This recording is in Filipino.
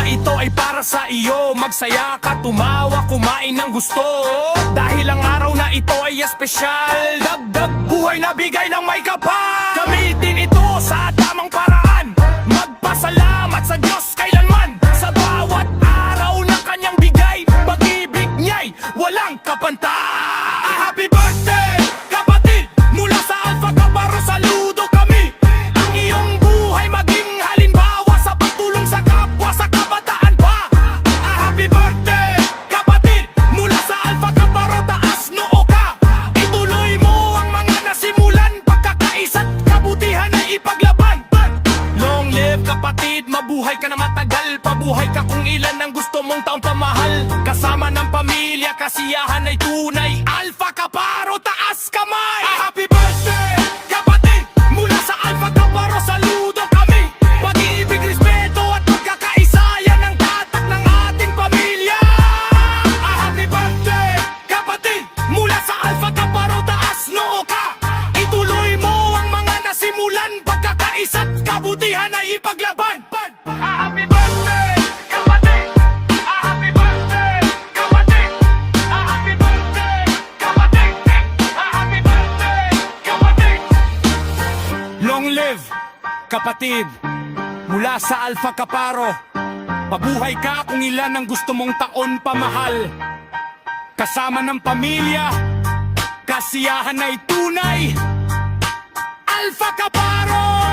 ito ay para sa iyo. Magsaya ka, tumawa, kumain ng gusto. Dahil ang araw na ito ay espesyal, dagdag buhay na bigay ng may kapal. Gamitin ito sa tamang paraan, magpasalamat sa Diyos kailanman. Sa bawat araw na kanyang bigay, pag-ibig niya'y walang kapantay. Happy birthday, kapatid! Mula sa Alpha Kaparo, saludo kami. Ang iyong buhay maging halimbawa sa pagtulong sa kapwa, sa kabataan pa. Happy birthday, kapatid! Mula sa Alpha Kaparo, taas noo ka. Ituloy mo ang mga nasimulan, pagkakaisa't kabutihan ay ipaglaban. Long live kapatid, mabuhay ka na matagal. Pabuhay ka kung ilan ang gusto mong taong pamahal. Kasama ng pamilya, kasiyahan ay tunay. Alpha Kaparo, taas kamay! Happy birthday, kapatid! Mula sa Alpha Kaparo, saludo kami. Pag-ibig, respeto at pagkakaisa, yan ang tatak ng ating pamilya. Happy birthday, kapatid! Mula sa Alpha Kaparo, taas noo ka. Ituloy mo ang mga nasimulan, pagkakaisa't kabutihan ay ipaglaban. Happy birthday, kapatid! Happy birthday, kapatid! Happy birthday, kapatid! Happy birthday, kapatid! Long live, kapatid! Mula sa Alpha Kaparo, pabuhay ka kung ilan ang gusto mong taon pamahal. Kasama ng pamilya, kasiyahan ay tunay. Alpha Kaparo!